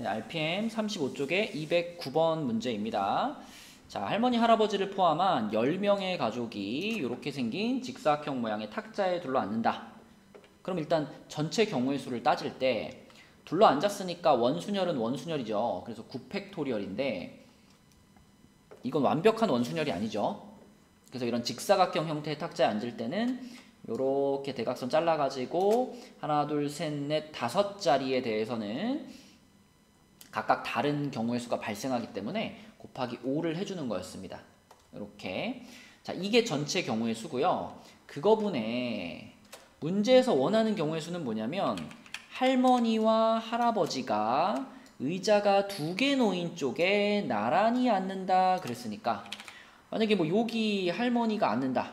RPM 35쪽의 209번 문제입니다. 자, 할머니, 할아버지를 포함한 10명의 가족이 이렇게 생긴 직사각형 모양의 탁자에 둘러앉는다. 그럼 일단 전체 경우의 수를 따질 때 둘러앉았으니까 원순열은 원순열이죠. 그래서 9팩토리얼인데 이건 완벽한 원순열이 아니죠. 그래서 이런 직사각형 형태의 탁자에 앉을 때는 이렇게 대각선 잘라가지고 하나, 둘, 셋, 넷, 5자리에 대해서는 각각 다른 경우의 수가 발생하기 때문에 곱하기 5를 해주는 거였습니다. 이렇게. 자, 이게 전체 경우의 수고요. 그거분에 문제에서 원하는 경우의 수는 뭐냐면 할머니와 할아버지가 의자가 2개 놓인 쪽에 나란히 앉는다 그랬으니까 만약에 뭐 여기 할머니가 앉는다.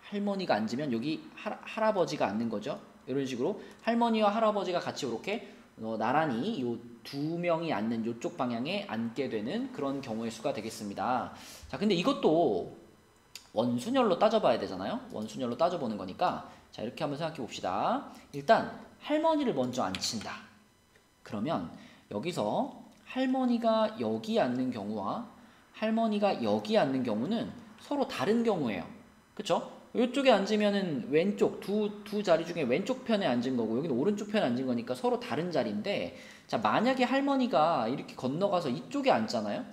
할머니가 앉으면 여기 할아버지가 앉는 거죠. 이런 식으로 할머니와 할아버지가 같이 이렇게 나란히 요 2명이 앉는 이쪽 방향에 앉게 되는 그런 경우의 수가 되겠습니다. 자, 근데 이것도 원순열로 따져봐야 되잖아요. 원순열로 따져보는 거니까 자, 이렇게 한번 생각해 봅시다. 일단 할머니를 먼저 앉힌다. 그러면 여기서 할머니가 여기 앉는 경우와 할머니가 여기 앉는 경우는 서로 다른 경우예요. 그쵸? 이쪽에 앉으면은 왼쪽 두 자리 중에 왼쪽 편에 앉은 거고 여기는 오른쪽 편에 앉은 거니까 서로 다른 자리인데 자, 만약에 할머니가 이렇게 건너가서 이쪽에 앉잖아요.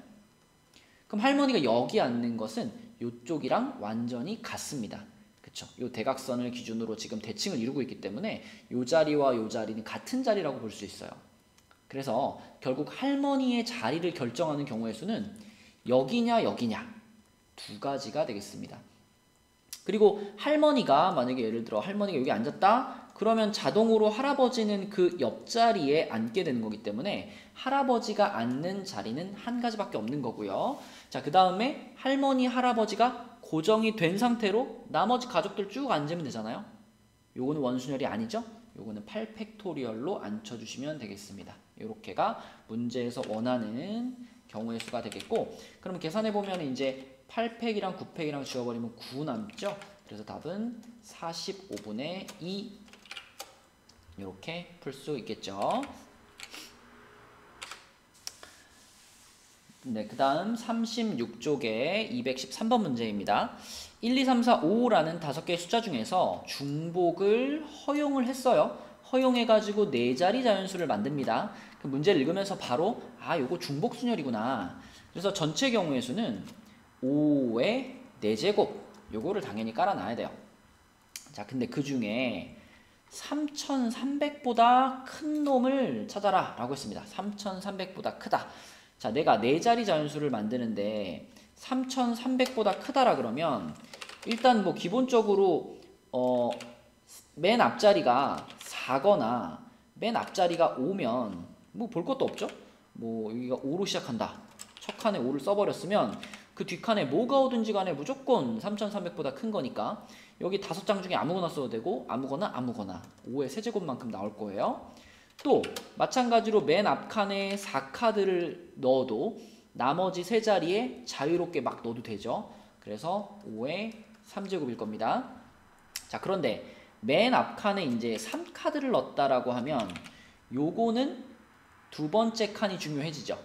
그럼 할머니가 여기 앉는 것은 이쪽이랑 완전히 같습니다. 그쵸? 이 대각선을 기준으로 지금 대칭을 이루고 있기 때문에 이 자리와 이 자리는 같은 자리라고 볼 수 있어요. 그래서 결국 할머니의 자리를 결정하는 경우의 수는 여기냐 여기냐 두 가지가 되겠습니다. 그리고 할머니가 만약에 예를 들어 할머니가 여기 앉았다 그러면 자동으로 할아버지는 그 옆자리에 앉게 되는 거기 때문에 할아버지가 앉는 자리는 한 가지밖에 없는 거고요. 자, 그 다음에 할머니 할아버지가 고정이 된 상태로 나머지 가족들 쭉 앉으면 되잖아요. 요거는 원순열이 아니죠. 요거는 8팩토리얼로 앉혀주시면 되겠습니다. 이렇게가 문제에서 원하는 경우의 수가 되겠고 그럼 계산해보면 이제 8팩이랑 9팩이랑 지워버리면 9 남죠. 그래서 답은 45분의 2 이렇게 풀 수 있겠죠. 네, 그 다음 36쪽의 213번 문제입니다. 1, 2, 3, 4, 5라는 5개의 숫자 중에서 중복을 허용을 했어요. 허용해가지고 4자리 자연수를 만듭니다. 그 문제를 읽으면서 바로 요거 중복순열이구나. 그래서 전체 경우의 수는 5의 4제곱 요거를 당연히 깔아놔야 돼요. 자, 근데 그 중에 3300보다 큰 놈을 찾아라 라고 했습니다. 3300보다 크다. 자, 내가 4자리 자연수를 만드는데 3300보다 크다라 그러면 일단 뭐 기본적으로 맨 앞자리가 4거나 맨 앞자리가 5면 뭐 볼 것도 없죠? 뭐 여기가 5로 시작한다. 첫 칸에 5를 써버렸으면 그 뒷칸에 뭐가 오든지 간에 무조건 3300보다 큰 거니까 여기 5장 중에 아무거나 써도 되고 아무거나 5의 세제곱만큼 나올 거예요. 또 마찬가지로 맨 앞칸에 4카드를 넣어도 나머지 3자리에 자유롭게 막 넣어도 되죠. 그래서 5의 3제곱일 겁니다. 자, 그런데 맨 앞칸에 이제 3카드를 넣었다라고 하면 요거는 두 번째 칸이 중요해지죠.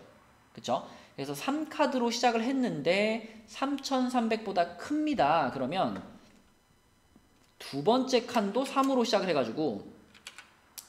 그쵸? 그래서 3카드로 시작을 했는데 3300보다 큽니다. 그러면 두 번째 칸도 3으로 시작을 해가지고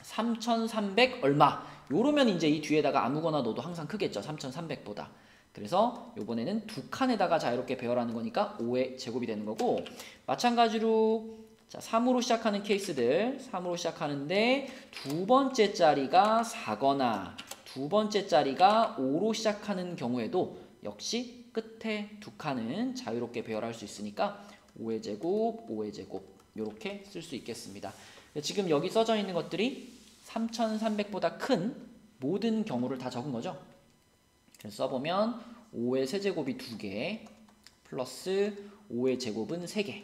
3300 얼마 요러면 이제 이 뒤에다가 아무거나 넣어도 항상 크겠죠. 3300보다. 그래서 요번에는 두 칸에다가 자유롭게 배열하는 거니까 5의 제곱이 되는 거고 마찬가지로 자, 3으로 시작하는 케이스들 3으로 시작하는데 두 번째 자리가 4거나 두 번째 자리가 5로 시작하는 경우에도 역시 끝에 두 칸은 자유롭게 배열할 수 있으니까 5의 제곱, 5의 제곱 이렇게 쓸 수 있겠습니다. 지금 여기 써져 있는 것들이 3300보다 큰 모든 경우를 다 적은 거죠. 그래서 써보면 5의 세제곱이 2개 플러스 5의 제곱은 3개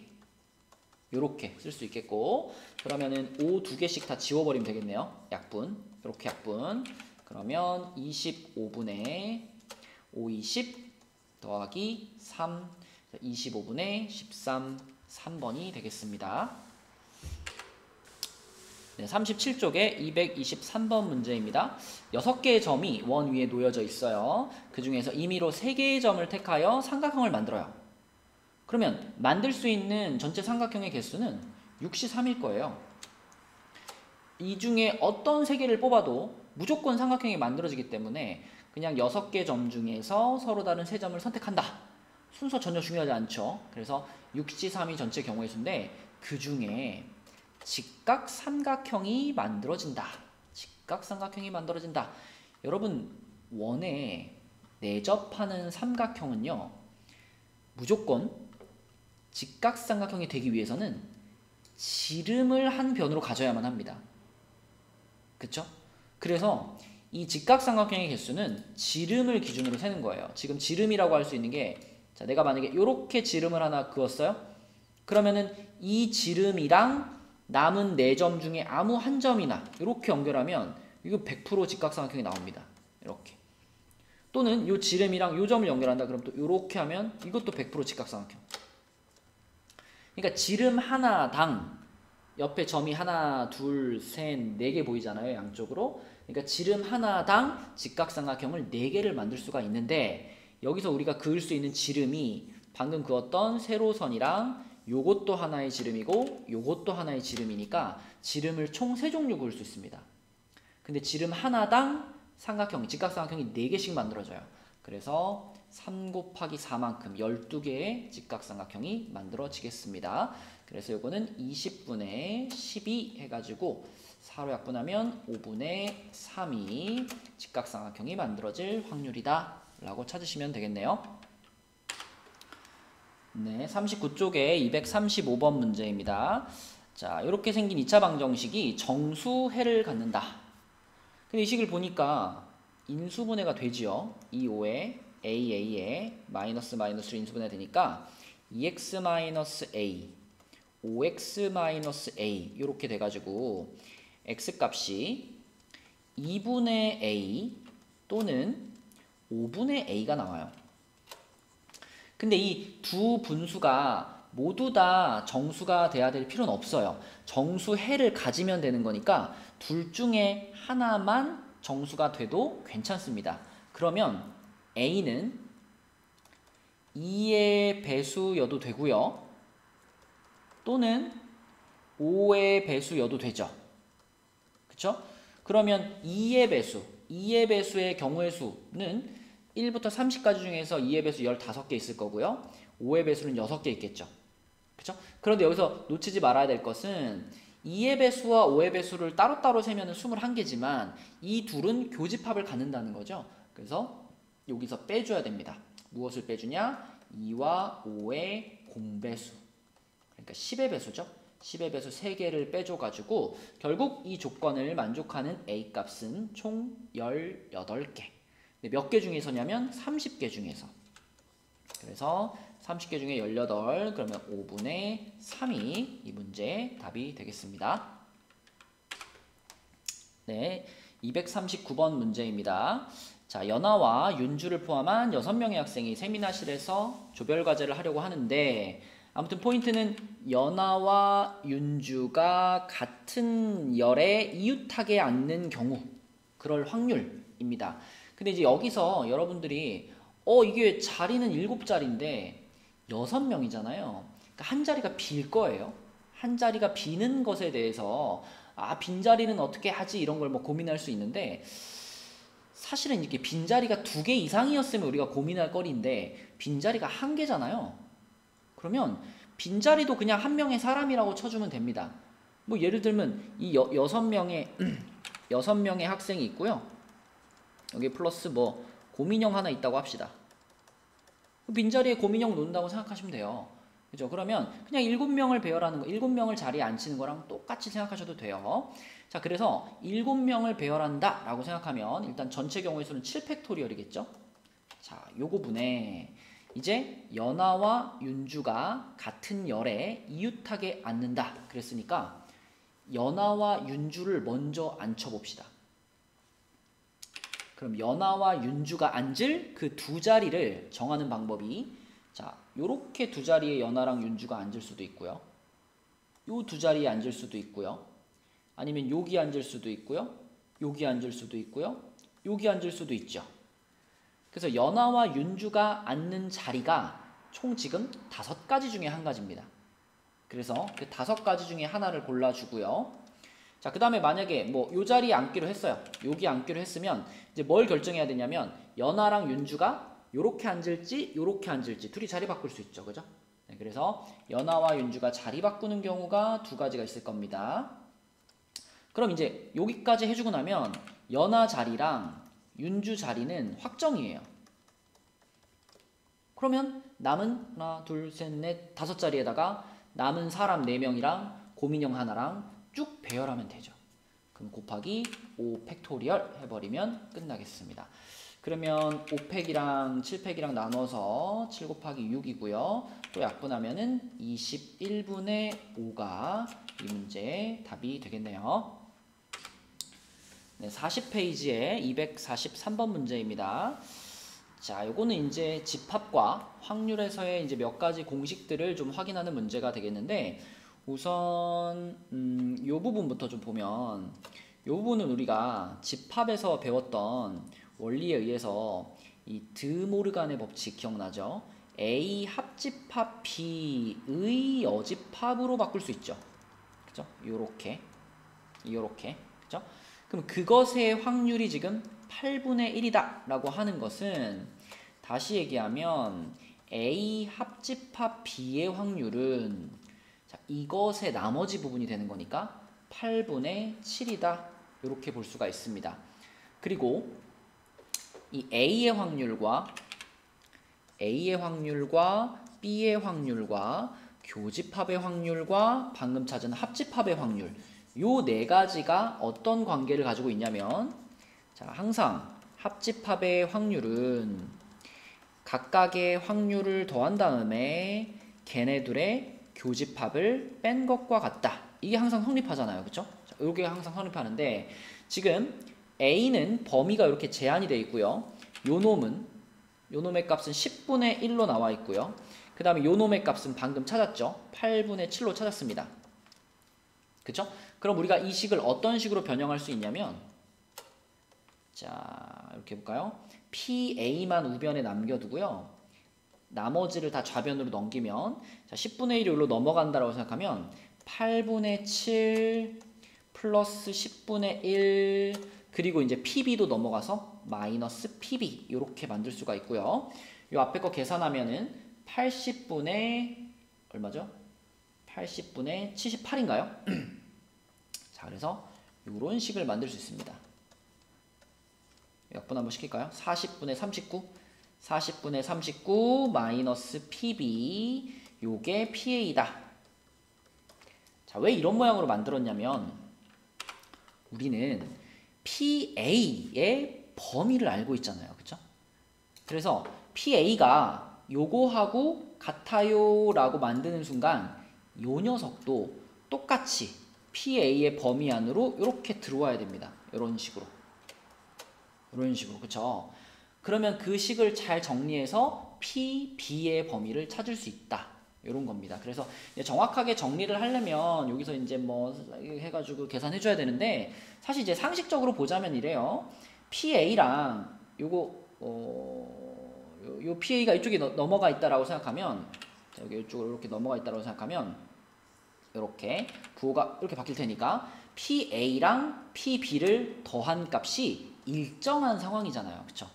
이렇게 쓸 수 있겠고 그러면은 5 2개씩 다 지워버리면 되겠네요. 약분 이렇게 약분 그러면 25분의 5, 20 더하기 3 25분의 13 3번이 되겠습니다. 네, 37쪽에 223번 문제입니다. 6개의 점이 원 위에 놓여져 있어요. 그 중에서 임의로 3개의 점을 택하여 삼각형을 만들어요. 그러면 만들 수 있는 전체 삼각형의 개수는 63일 거예요. 이 중에 어떤 3개를 뽑아도 무조건 삼각형이 만들어지기 때문에 그냥 6개 점 중에서 서로 다른 3점을 선택한다. 순서 전혀 중요하지 않죠. 그래서 63이 전체 경우의 수인데 그 중에 직각삼각형이 만들어진다. 직각삼각형이 만들어진다. 여러분 원에 내접하는 삼각형은요. 무조건 직각삼각형이 되기 위해서는 지름을 한 변으로 가져야만 합니다. 그쵸? 그래서 이 직각삼각형의 개수는 지름을 기준으로 세는 거예요. 지금 지름이라고 할 수 있는 게 자, 내가 만약에 이렇게 지름을 하나 그었어요. 그러면은 이 지름이랑 남은 4점 중에 아무 한 점이나 이렇게 연결하면 이거 100% 직각삼각형이 나옵니다. 이렇게. 또는 이 지름이랑 이 점을 연결한다. 그럼 또 이렇게 하면 이것도 100% 직각삼각형. 그러니까 지름 하나당 옆에 점이 하나, 둘, 셋, 4개 보이잖아요. 양쪽으로. 그러니까 지름 하나당 직각삼각형을 4개를 만들 수가 있는데 여기서 우리가 그을 수 있는 지름이 방금 그었던 세로선이랑 요것도 하나의 지름이고 요것도 하나의 지름이니까 지름을 총 3종류 그을 수 있습니다. 근데 지름 하나당 삼각형, 직각삼각형이 4개씩 만들어져요. 그래서 3 곱하기 4만큼 12개의 직각삼각형이 만들어지겠습니다. 그래서 요거는 20분의 12 해가지고 4로 약분하면 5분의 3이 직각삼각형이 만들어질 확률이다 라고 찾으시면 되겠네요. 네, 39쪽에 235번 문제입니다. 자, 이렇게 생긴 2차 방정식이 정수해를 갖는다. 근데 이 식을 보니까 인수분해가 되지요. 2,5에 AA에 마이너스로 인수분해 되니까 2x-a, 5x-a 이렇게 돼가지고 x값이 2분의 a 또는 5분의 a가 나와요. 근데 이 두 분수가 모두 다 정수가 돼야 될 필요는 없어요. 정수해를 가지면 되는 거니까 둘 중에 하나만 정수가 돼도 괜찮습니다. 그러면 a는 2의 배수여도 되고요. 또는 5의 배수여도 되죠. 그쵸? 그러면 2의 배수의 경우의 수는 1부터 30까지 중에서 2의 배수 15개 있을 거고요. 5의 배수는 6개 있겠죠. 그쵸? 그런데 여기서 놓치지 말아야 될 것은 2의 배수와 5의 배수를 따로따로 세면 21개지만 이 둘은 교집합을 갖는다는 거죠. 그래서 여기서 빼줘야 됩니다. 무엇을 빼주냐? 2와 5의 공배수. 그러니까 10의 배수죠. 10의 배수 3개를 빼줘가지고 결국 이 조건을 만족하는 A값은 총 18개. 몇 개 중에서냐면 30개 중에서. 그래서 30개 중에 18, 그러면 5분의 3이 이 문제의 답이 되겠습니다. 네, 239번 문제입니다. 자, 연아와 윤주를 포함한 6명의 학생이 세미나실에서 조별과제를 하려고 하는데 아무튼 포인트는 연아와 윤주가 같은 열에 이웃하게 앉는 경우 그럴 확률입니다. 근데 이제 여기서 여러분들이 이게 자리는 7자리인데 6명이잖아요. 그러니까 한 자리가 빌 거예요. 한 자리가 비는 것에 대해서 빈자리는 어떻게 하지 이런 걸 뭐 고민할 수 있는데 사실은 이렇게 빈자리가 2개 이상이었으면 우리가 고민할 거리인데 빈자리가 1개잖아요. 그러면 빈자리도 그냥 한 명의 사람이라고 쳐주면 됩니다. 뭐 예를 들면 이 6명의 학생이 있고요. 여기 플러스 뭐 고민형 하나 있다고 합시다. 빈자리에 고민형 놓는다고 생각하시면 돼요. 그죠? 그러면 그냥 7명을 배열하는 거, 7명을 자리에 앉히는 거랑 똑같이 생각하셔도 돼요. 자, 그래서 7명을 배열한다 라고 생각하면 일단 전체 경우의 수는 7팩토리얼이겠죠? 자, 요거 분에 이제 연아와 윤주가 같은 열에 이웃하게 앉는다 그랬으니까 연아와 윤주를 먼저 앉혀봅시다. 그럼 연아와 윤주가 앉을 그 2자리를 정하는 방법이 자, 요렇게 2자리에 연아랑 윤주가 앉을 수도 있고요. 요 2자리에 앉을 수도 있고요. 아니면 여기 앉을 수도 있고요. 여기 앉을 수도 있고요. 여기 앉을 수도 있죠. 그래서 연하와 윤주가 앉는 자리가 총 지금 5가지 중에 한 가지입니다. 그래서 그 5가지 중에 하나를 골라주고요. 자, 그 다음에 만약에 뭐 요 자리에 앉기로 했어요. 여기 앉기로 했으면 이제 뭘 결정해야 되냐면 연하랑 윤주가 요렇게 앉을지 요렇게 앉을지 둘이 자리 바꿀 수 있죠. 그죠? 네, 그래서 연하와 윤주가 자리 바꾸는 경우가 2가지가 있을 겁니다. 그럼 이제 여기까지 해주고 나면 연하 자리랑 윤주 자리는 확정이에요. 그러면 남은 하나, 둘, 셋, 넷, 5자리에다가 남은 사람 4명이랑 곰인형 하나랑 쭉 배열하면 되죠. 그럼 곱하기 5 팩토리얼 해버리면 끝나겠습니다. 그러면 5팩이랑 7팩이랑 나눠서 7 곱하기 6이고요. 또 약분하면은 21분의 5가 이 문제의 답이 되겠네요. 네, 40페이지에 243번 문제입니다. 자, 요거는 이제 집합과 확률에서의 이제 몇 가지 공식들을 좀 확인하는 문제가 되겠는데, 우선 요 부분부터 좀 보면, 요 부분은 우리가 집합에서 배웠던 원리에 의해서 이 드모르간의 법칙 기억나죠? A 합집합 B의 여집합으로 바꿀 수 있죠. 그죠? 요렇게 그죠? 그럼 그것의 확률이 지금 8분의 1이다 라고 하는 것은, 다시 얘기하면 A 합집합 B의 확률은 자, 이것의 나머지 부분이 되는 거니까 8분의 7이다 이렇게 볼 수가 있습니다. 그리고 이 A의 확률과 B의 확률과 교집합의 확률과 방금 찾은 합집합의 확률, 요 4가지가 어떤 관계를 가지고 있냐면, 자, 항상 합집합의 확률은 각각의 확률을 더한 다음에 걔네들의 교집합을 뺀 것과 같다. 이게 항상 성립하잖아요. 그쵸? 자, 이게 항상 성립하는데, 지금 A는 범위가 이렇게 제한이 되어 있고요. 요 놈의 값은 10분의 1로 나와 있고요. 그 다음에 요 놈의 값은 방금 찾았죠? 8분의 7로 찾았습니다. 그쵸? 그럼 우리가 이 식을 어떤 식으로 변형할 수 있냐면, 자, 이렇게 해볼까요? PA만 우변에 남겨두고요. 나머지를 다 좌변으로 넘기면, 자, 10분의 1이 여기로 넘어간다고 생각하면 8분의 7 플러스 10분의 1 그리고 이제 PB도 넘어가서 마이너스 PB 이렇게 만들 수가 있고요. 이 앞에 거 계산하면은 80분의 얼마죠? 80분의 78인가요? 자, 그래서 이런 식을 만들 수 있습니다. 약분 한번 시킬까요? 40분의 39 40분의 39 마이너스 PB, 요게 PA다. 자, 왜 이런 모양으로 만들었냐면, 우리는 PA의 범위를 알고 있잖아요. 그쵸? 그래서 PA가 요거하고 같아요 라고 만드는 순간 요 녀석도 똑같이 PA의 범위 안으로 이렇게 들어와야 됩니다. 이런 식으로. 그쵸? 그러면 그 식을 잘 정리해서 P, B의 범위를 찾을 수 있다. 이런 겁니다. 그래서 정확하게 정리를 하려면 여기서 이제 뭐 해가지고 계산해줘야 되는데, 사실 이제 상식적으로 보자면 이래요. PA랑 요거 요 PA가 이쪽에 넘어가 있다라고 생각하면, 여기 이쪽으로 이렇게 넘어가 있다라고 생각하면 이렇게 부호가 이렇게 바뀔 테니까 PA랑 PB를 더한 값이 일정한 상황이잖아요. 그쵸?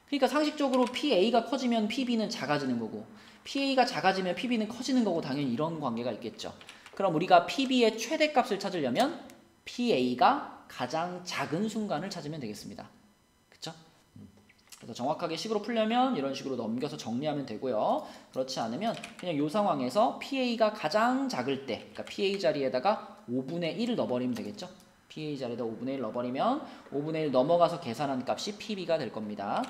그러니까 상식적으로 PA가 커지면 PB는 작아지는 거고, PA가 작아지면 PB는 커지는 거고, 당연히 이런 관계가 있겠죠. 그럼 우리가 PB의 최대값을 찾으려면 PA가 가장 작은 순간을 찾으면 되겠습니다. 그쵸? 그래서 정확하게 식으로 풀려면 이런 식으로 넘겨서 정리하면 되고요. 그렇지 않으면 그냥 이 상황에서 PA가 가장 작을 때, 그러니까 PA 자리에다가 5분의 1을 넣어버리면 되겠죠. PA 자리에다 5분의 1 넣어버리면 5분의 1 넘어가서 계산한 값이 PB가 될 겁니다.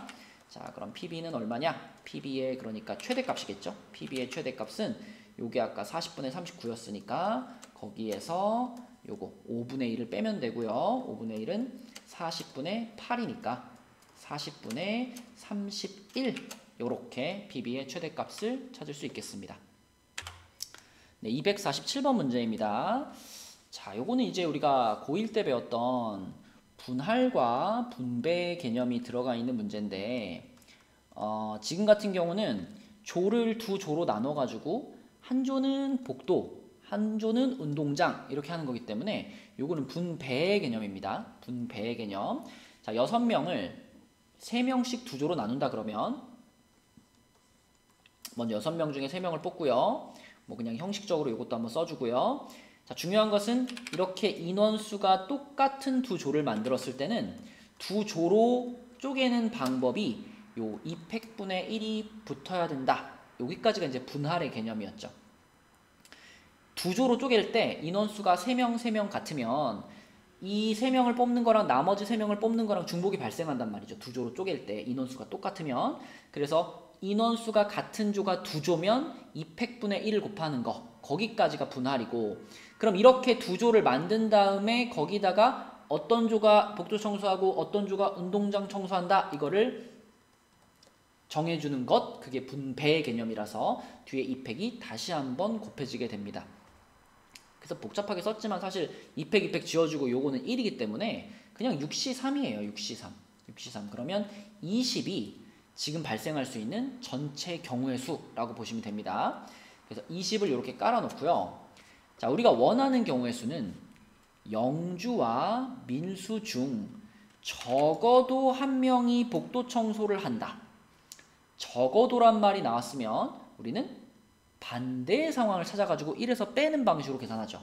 자, 그럼 PB는 얼마냐? PB의 그러니까 최대값이겠죠. PB의 최대값은 요게 아까 40분의 39였으니까 거기에서 요거 5분의 1을 빼면 되고요. 5분의 1은 40분의 8이니까 40분의 31 요렇게 PB의 최대값을 찾을 수 있겠습니다. 네, 247번 문제입니다. 자, 요거는 이제 우리가 고1 때 배웠던 분할과 분배 개념이 들어가 있는 문제인데 지금 같은 경우는 조를 두 조로 나눠 가지고 한 조는 복도, 한 조는 운동장 이렇게 하는 거기 때문에 요거는 분배의 개념입니다. 분배의 개념. 자, 6명을 3명씩 두 조로 나눈다 그러면 먼저 6명 중에 3명을 뽑고요. 뭐 그냥 형식적으로 이것도 한번 써주고요. 자, 중요한 것은 이렇게 인원수가 똑같은 두 조를 만들었을 때는 두 조로 쪼개는 방법이 요 2팩분의 1이 붙어야 된다. 여기까지가 이제 분할의 개념이었죠. 두 조로 쪼갤 때 인원수가 3명, 3명 같으면 이 3명을 뽑는 거랑 나머지 3명을 뽑는 거랑 중복이 발생한단 말이죠. 두 조로 쪼갤 때 인원수가 똑같으면. 그래서 인원수가 같은 조가 두 조면 2팩분의 1을 곱하는 거, 거기까지가 분할이고, 그럼 이렇게 두 조를 만든 다음에 거기다가 어떤 조가 복도 청소하고 어떤 조가 운동장 청소한다, 이거를 정해주는 것, 그게 분배의 개념이라서 뒤에 2팩이 다시 한번 곱해지게 됩니다. 그래서 복잡하게 썼지만 사실 2팩 2팩 지워주고 요거는 1이기 때문에 그냥 6C3이에요. 6C3. 6C3. 그러면 20이 지금 발생할 수 있는 전체 경우의 수라고 보시면 됩니다. 그래서 20을 이렇게 깔아놓고요. 자, 우리가 원하는 경우의 수는 영주와 민수 중 적어도 한 명이 복도 청소를 한다. 적어도란 말이 나왔으면 우리는 반대의 상황을 찾아가지고 1에서 빼는 방식으로 계산하죠.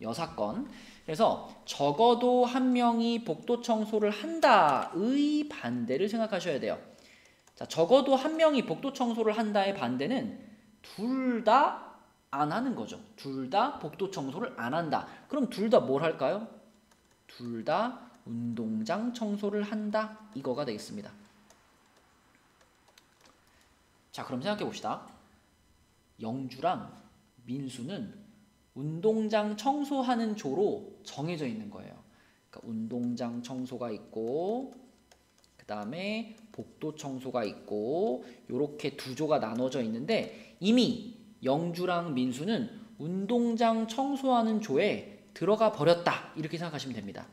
여사건. 그래서 적어도 한 명이 복도 청소를 한다의 반대를 생각하셔야 돼요. 자, 적어도 한 명이 복도 청소를 한다의 반대는 둘 다 안 하는 거죠. 둘 다 복도 청소를 안 한다. 그럼 둘 다 뭘 할까요? 둘 다 운동장 청소를 한다. 이거가 되겠습니다. 자, 그럼 생각해 봅시다. 영주랑 민수는 운동장 청소하는 조로 정해져 있는 거예요. 그러니까 운동장 청소가 있고 그 다음에 복도 청소가 있고 요렇게 두 조가 나눠져 있는데 이미 영주랑 민수는 운동장 청소하는 조에 들어가 버렸다. 이렇게 생각하시면 됩니다.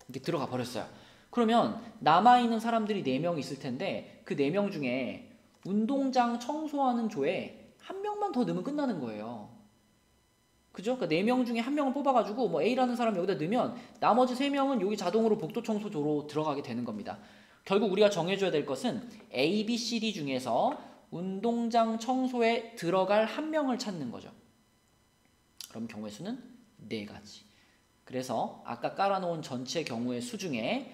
이렇게 들어가 버렸어요. 그러면 남아있는 사람들이 4명 있을 텐데 그 4명 중에 운동장 청소하는 조에 한 명만 더 넣으면 끝나는 거예요. 그죠? 그러니까 4명 중에 한 명을 뽑아가지고 뭐 A라는 사람 여기다 넣으면 나머지 3명은 여기 자동으로 복도 청소조로 들어가게 되는 겁니다. 결국 우리가 정해줘야 될 것은 A, B, C, D 중에서 운동장 청소에 들어갈 한 명을 찾는 거죠. 그럼 경우의 수는 4가지. 그래서 아까 깔아놓은 전체 경우의 수 중에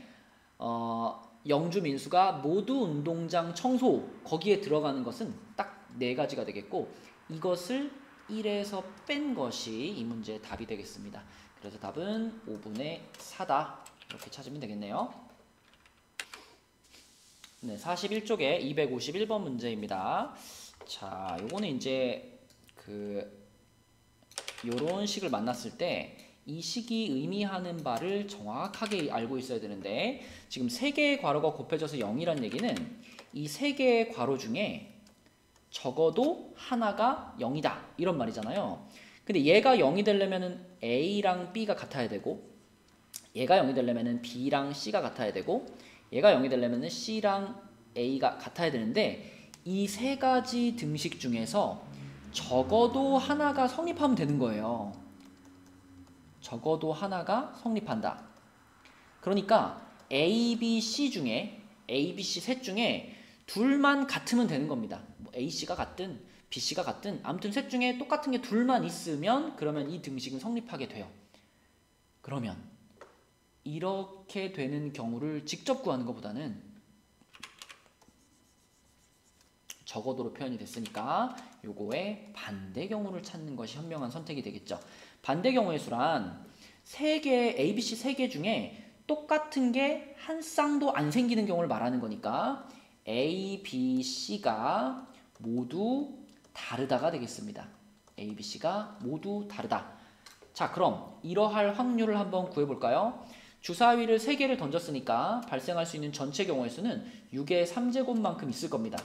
영주, 민수가 모두 운동장 청소 거기에 들어가는 것은 딱 4가지가 되겠고 이것을 1에서 뺀 것이 이 문제의 답이 되겠습니다. 그래서 답은 5분의 4다. 이렇게 찾으면 되겠네요. 네, 41쪽에 251번 문제입니다. 자, 요거는 이제 요런 식을 만났을 때 이 식이 의미하는 바를 정확하게 알고 있어야 되는데 지금 3개의 괄호가 곱해져서 0이란 얘기는 이 3개의 괄호 중에 적어도 하나가 0이다 이런 말이잖아요. 근데 얘가 0이 되려면은 A랑 B가 같아야 되고 얘가 0이 되려면은 B랑 C가 같아야 되고 얘가 0이 되려면은 C랑 A가 같아야 되는데 이 3가지 등식 중에서 적어도 하나가 성립하면 되는 거예요. 적어도 하나가 성립한다. 그러니까 A, B, C 중에 A, B, C 셋 중에 둘만 같으면 되는 겁니다. 뭐 A, C가 같든 B, C가 같든 아무튼 셋 중에 똑같은 게 둘만 있으면 그러면 이 등식은 성립하게 돼요. 그러면 이렇게 되는 경우를 직접 구하는 것보다는 적어도로 표현이 됐으니까 요거의 반대 경우를 찾는 것이 현명한 선택이 되겠죠. 반대 경우의 수란 3개, A, B, C 3개 중에 똑같은 게 한 쌍도 안 생기는 경우를 말하는 거니까 A, B, C가 모두 다르다가 되겠습니다. A, B, C가 모두 다르다. 자, 그럼 이러할 확률을 한번 구해볼까요? 주사위를 3개를 던졌으니까 발생할 수 있는 전체 경우의 수는 6의 3제곱만큼 있을 겁니다.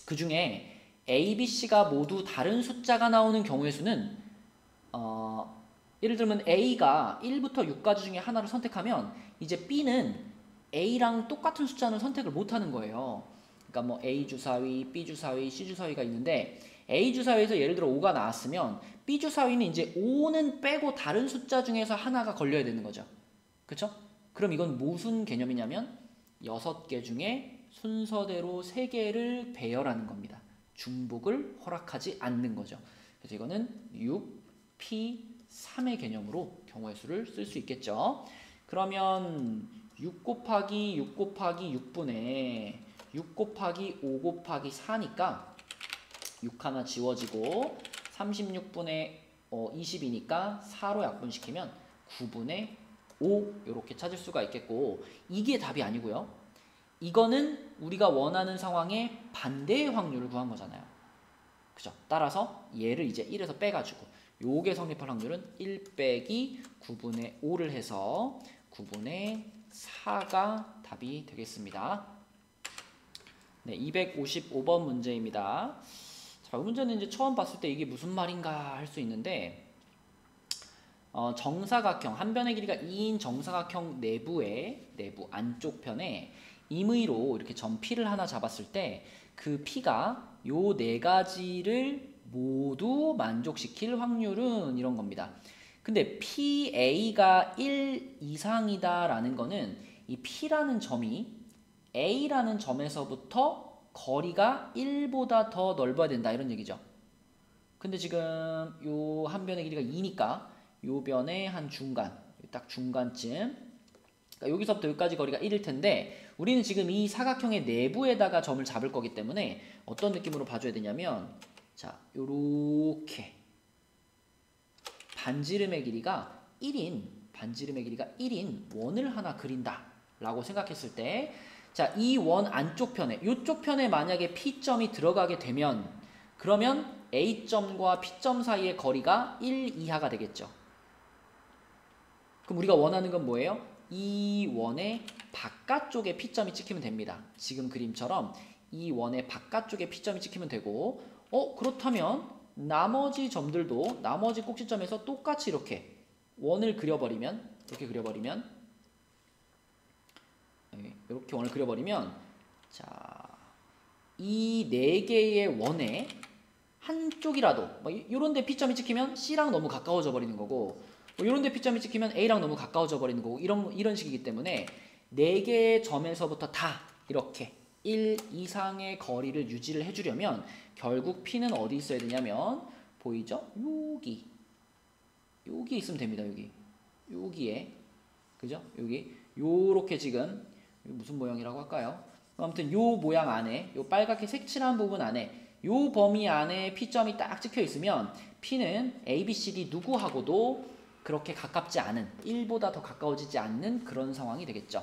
그 중에 A, B, C가 모두 다른 숫자가 나오는 경우의 수는 예를 들면 A가 1부터 6까지 중에 하나를 선택하면 이제 B는 A랑 똑같은 숫자는 선택을 못하는 거예요. 그러니까 뭐 A 주사위, B 주사위, C 주사위가 있는데 A 주사위에서 예를 들어 5가 나왔으면 B 주사위는 이제 5는 빼고 다른 숫자 중에서 하나가 걸려야 되는 거죠. 그쵸? 그럼 이건 무슨 개념이냐면 6개 중에 순서대로 3개를 배열하는 겁니다. 중복을 허락하지 않는 거죠. 그래서 이거는 6, P, 3의 개념으로 경우의 수를 쓸 수 있겠죠. 그러면 6 곱하기 6 곱하기 6분의 6 곱하기 5 곱하기 4니까 6 하나 지워지고 36분의 20이니까 4로 약분시키면 9분의 5 이렇게 찾을 수가 있겠고, 이게 답이 아니고요. 이거는 우리가 원하는 상황의 반대의 확률을 구한 거잖아요. 그죠? 따라서 얘를 이제 1에서 빼가지고 요게 성립할 확률은 1 빼기 9분의 5를 해서 9분의 4가 답이 되겠습니다. 네, 255번 문제입니다. 자, 이 문제는 이제 처음 봤을 때 이게 무슨 말인가 할 수 있는데, 정사각형, 한 변의 길이가 2인 정사각형 내부 안쪽 편에 임의로 이렇게 점 P를 하나 잡았을 때 그 P가 요 4가지를 모두 만족시킬 확률은 이런 겁니다. 근데 PA가 1 이상이다 라는 거는 이 P라는 점이 A라는 점에서부터 거리가 1보다 더 넓어야 된다 이런 얘기죠. 근데 지금 요 한 변의 길이가 2니까 요 변의 한 중간, 딱 중간쯤, 그러니까 여기서부터 여기까지 거리가 1일 텐데 우리는 지금 이 사각형의 내부에다가 점을 잡을 거기 때문에 어떤 느낌으로 봐줘야 되냐면, 자, 요렇게 반지름의 길이가 1인 원을 하나 그린다 라고 생각했을 때, 자, 이 원 안쪽 편에, 요쪽 편에 만약에 P점이 들어가게 되면 그러면 A점과 P점 사이의 거리가 1 이하가 되겠죠. 그럼 우리가 원하는 건 뭐예요? 이 원의 바깥쪽에 P점이 찍히면 됩니다. 지금 그림처럼 이 원의 바깥쪽에 P점이 찍히면 되고, 그렇다면 나머지 점들도 나머지 꼭지점에서 똑같이 이렇게 원을 그려버리면, 이렇게 원을 그려버리면, 자, 이 4개의 원의 한쪽이라도 이런 데 P점이 찍히면 C랑 너무 가까워져 버리는 거고, 이런 데 P점이 찍히면 A랑 너무 가까워져 버리는 거고, 이런 식이기 때문에 4개의 점에서부터 다 이렇게 1 이상의 거리를 유지를 해주려면 결국 P는 어디 있어야 되냐면, 보이죠? 여기 있으면 됩니다. 여기에, 그죠? 여기 요렇게 지금 무슨 모양이라고 할까요? 아무튼 요 모양 안에, 요 빨갛게 색칠한 부분 안에, 요 범위 안에 P점이 딱 찍혀 있으면 P는 A, B, C, D 누구하고도 그렇게 가깝지 않은, 1보다 더 가까워지지 않는 그런 상황이 되겠죠.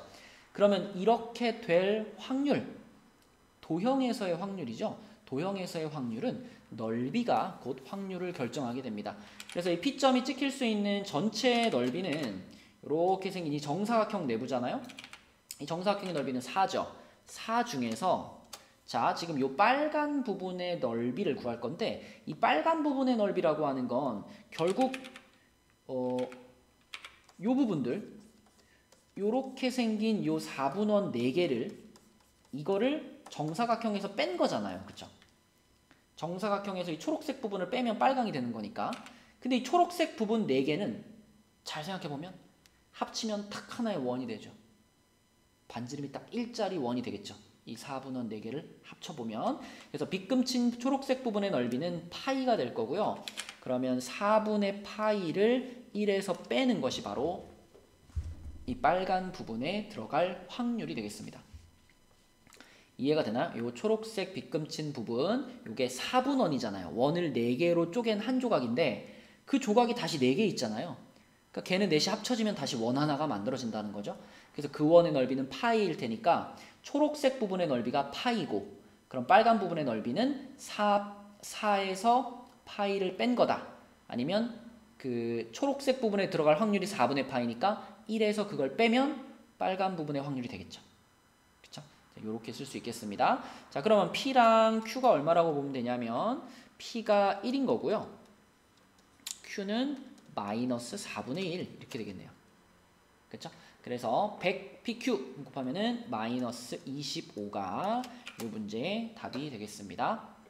그러면 이렇게 될 확률, 도형에서의 확률이죠. 도형에서의 확률은 넓이가 곧 확률을 결정하게 됩니다. 그래서 이 P점이 찍힐 수 있는 전체 넓이는 이렇게 생긴 이 정사각형 내부잖아요. 이 정사각형의 넓이는 4죠. 4 중에서, 자, 지금 이 빨간 부분의 넓이를 구할 건데, 이 빨간 부분의 넓이라고 하는 건 결국 요 부분들, 요렇게 생긴 요 4분원 4개를, 이거를 정사각형에서 뺀 거잖아요. 그쵸? 정사각형에서 이 초록색 부분을 빼면 빨강이 되는 거니까. 근데 이 초록색 부분 4개는 잘 생각해보면 합치면 딱 하나의 원이 되죠. 반지름이 딱 1짜리 원이 되겠죠. 이 4분원 4개를 합쳐보면. 그래서 빗금친 초록색 부분의 넓이는 파이가 될 거고요. 그러면 4분의 파이를 1에서 빼는 것이 바로 이 빨간 부분에 들어갈 확률이 되겠습니다. 이해가 되나? 요 초록색 빗금친 부분, 요게 4분원이잖아요. 원을 4개로 쪼갠 한 조각인데 그 조각이 다시 4개 있잖아요. 그러니까 걔는 넷이 합쳐지면 다시 원 하나가 만들어진다는 거죠. 그래서 그 원의 넓이는 파이일 테니까 초록색 부분의 넓이가 파이고, 그럼 빨간 부분의 넓이는 4에서 파이를 뺀 거다. 아니면 그 초록색 부분에 들어갈 확률이 4분의 파이니까 1에서 그걸 빼면 빨간 부분의 확률이 되겠죠. 그쵸? 이렇게 쓸 수 있겠습니다. 자, 그러면 P랑 Q가 얼마라고 보면 되냐면 P가 1인 거고요. Q는 마이너스 4분의 1 이렇게 되겠네요. 그렇죠? 그래서 100 PQ 곱하면은 마이너스 25가 이 문제의 답이 되겠습니다.